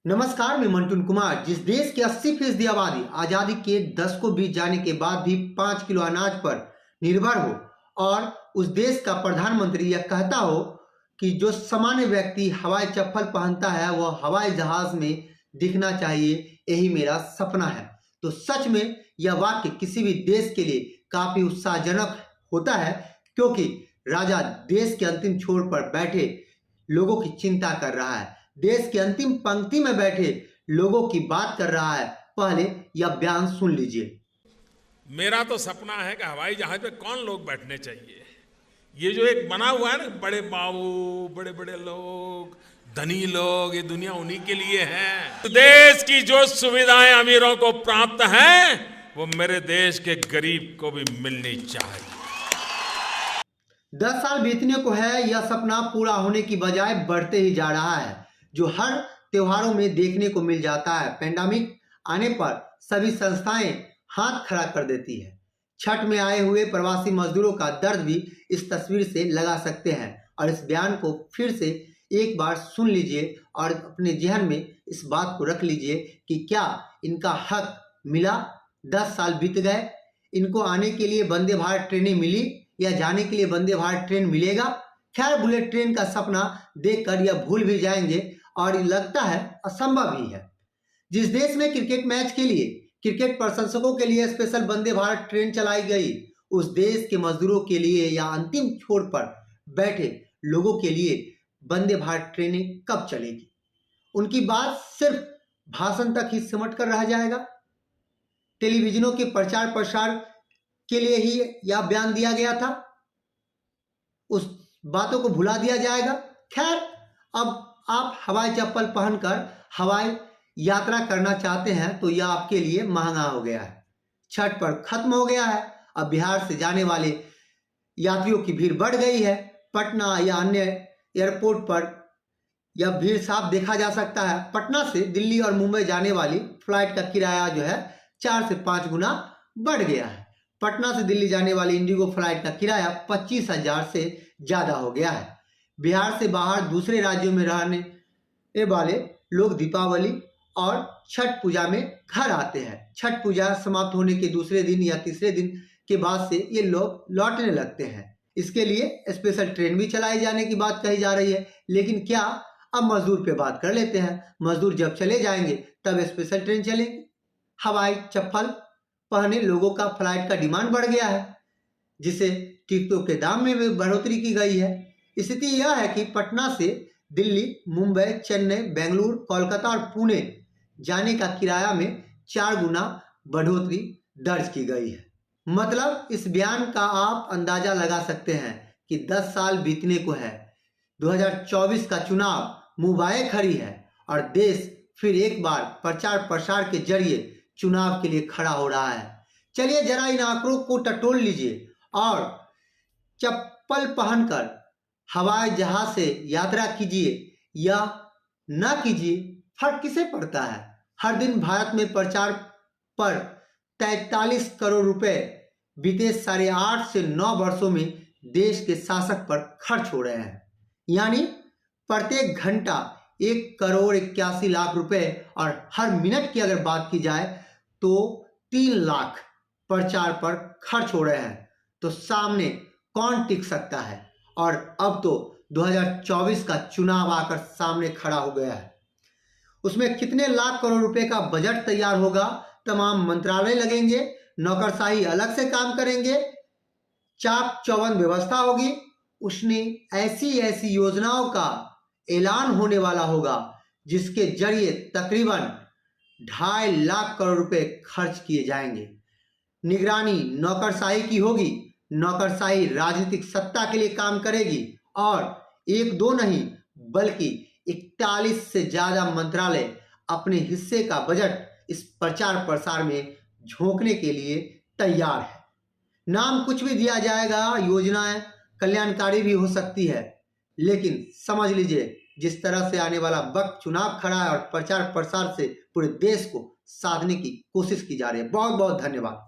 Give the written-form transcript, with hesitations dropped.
नमस्कार, मैं मंटून कुमार। जिस देश की 80% आबादी आजादी के 10 को बीत जाने के बाद भी 5 किलो अनाज पर निर्भर हो और उस देश का प्रधानमंत्री यह कहता हो कि जो सामान्य व्यक्ति हवाई चप्पल पहनता है वह हवाई जहाज में दिखना चाहिए, यही मेरा सपना है। तो सच में यह वाक्य किसी भी देश के लिए काफी उत्साहजनक होता है, क्योंकि राजा देश के अंतिम छोर पर बैठे लोगों की चिंता कर रहा है, देश की अंतिम पंक्ति में बैठे लोगों की बात कर रहा है। पहले यह बयान सुन लीजिए। मेरा तो सपना है कि हवाई जहाज पे कौन लोग बैठने चाहिए। ये जो एक बना हुआ है ना, बड़े बाबू, बड़े बड़े लोग, धनी लोग, ये दुनिया उन्हीं के लिए है। देश की जो सुविधाएं अमीरों को प्राप्त हैं वो मेरे देश के गरीब को भी मिलनी चाहिए। 10 साल बीतने को है, यह सपना पूरा होने की बजाय बढ़ते ही जा रहा है, जो हर त्योहारों में देखने को मिल जाता है। पेंडेमिक आने पर सभी संस्थाएं हाथ खड़ा कर देती है। छठ में आए हुए प्रवासी मजदूरों का दर्द भी इस तस्वीर से लगा सकते हैं। और इस बयान को फिर से एक बार सुन लीजिए और अपने जहन में इस बात को रख लीजिए कि क्या इनका हक मिला। 10 साल बीत गए, इनको आने के लिए वंदे भारत ट्रेनें मिली या जाने के लिए वंदे भारत ट्रेन मिलेगा? खैर, बुलेट ट्रेन का सपना देखकर यह भूल भी जाएंगे और ये लगता है असंभव ही है। जिस देश में क्रिकेट मैच के लिए क्रिकेट प्रशंसकों के लिए स्पेशल वंदे भारत ट्रेन चलाई गई, उस देश के मजदूरों के लिए या अंतिम छोर पर बैठे लोगों के लिए वंदे भारत ट्रेनें कब चलेगी? उनकी बात सिर्फ भाषण तक ही सिमट कर रह जाएगा? टेलीविजनों के प्रचार प्रसार के लिए ही यह बयान दिया गया था? उस बातों को भुला दिया जाएगा? खैर, अब आप हवाई चप्पल पहनकर हवाई यात्रा करना चाहते हैं तो यह आपके लिए महंगा हो गया है। छठ पर खत्म हो गया है, अब बिहार से जाने वाले यात्रियों की भीड़ बढ़ गई है। पटना या अन्य एयरपोर्ट पर यह भीड़ साफ देखा जा सकता है। पटना से दिल्ली और मुंबई जाने वाली फ्लाइट का किराया जो है 4 से 5 गुना बढ़ गया है। पटना से दिल्ली जाने वाली इंडिगो फ्लाइट का किराया 25,000 से ज़्यादा हो गया है। बिहार से बाहर दूसरे राज्यों में रहने वाले लोग दीपावली और छठ पूजा में घर आते हैं। छठ पूजा समाप्त होने के दूसरे दिन या तीसरे दिन के बाद से ये लोग लौटने लगते हैं। इसके लिए स्पेशल ट्रेन भी चलाई जाने की बात कही जा रही है। लेकिन क्या, अब मजदूर पे बात कर लेते हैं। मजदूर जब चले जाएंगे तब स्पेशल ट्रेन चलेगी। हवाई चप्पल पहने लोगों का फ्लाइट का डिमांड बढ़ गया है, जिससे टिकटों के दाम में भी बढ़ोतरी की गई है। स्थिति यह है कि पटना से दिल्ली, मुंबई, चेन्नई, बेंगलुरु, कोलकाता और पुणे जाने का किराया में 4 गुना बढ़ोतरी दर्ज की गई है। मतलब इस बयान का आप अंदाजा लगा सकते हैं कि 10 साल बीतने को है, 2024 का चुनाव मुंह बाए खड़ी है और देश फिर एक बार प्रचार प्रसार के जरिए चुनाव के लिए खड़ा हो रहा है। चलिए जरा इन आंकड़ों को टटोल लीजिए और चप्पल पहनकर हवाई जहाज से यात्रा कीजिए या ना कीजिए, फर्क किसे पड़ता है? हर दिन भारत में प्रचार पर 43 करोड़ रुपए बीते 8.5 से 9 वर्षों में देश के शासक पर खर्च हो रहे हैं। यानी प्रत्येक घंटा 1,81,00,000 रुपए और हर मिनट की अगर बात की जाए तो 3 लाख प्रचार पर खर्च हो रहे हैं। तो सामने कौन टिक सकता है? और अब तो 2024 का चुनाव आकर सामने खड़ा हो गया है। उसमें कितने लाख करोड़ रुपए का बजट तैयार होगा, तमाम मंत्रालय लगेंगे, नौकरशाही अलग से काम करेंगे, चाक चौबंद व्यवस्था होगी। उसमें ऐसी ऐसी योजनाओं का ऐलान होने वाला होगा जिसके जरिए तकरीबन 2.5 लाख करोड़ रुपए खर्च किए जाएंगे। निगरानी नौकरशाही की होगी, नौकरशाही राजनीतिक सत्ता के लिए काम करेगी और 1-2 नहीं बल्कि 41 से ज्यादा मंत्रालय अपने हिस्से का बजट इस प्रचार प्रसार में झोंकने के लिए तैयार है। नाम कुछ भी दिया जाएगा, योजनाएं कल्याणकारी भी हो सकती है, लेकिन समझ लीजिए जिस तरह से आने वाला वक्त चुनाव खड़ा है और प्रचार प्रसार से पूरे देश को साधने की कोशिश की जा रही है। बहुत बहुत धन्यवाद।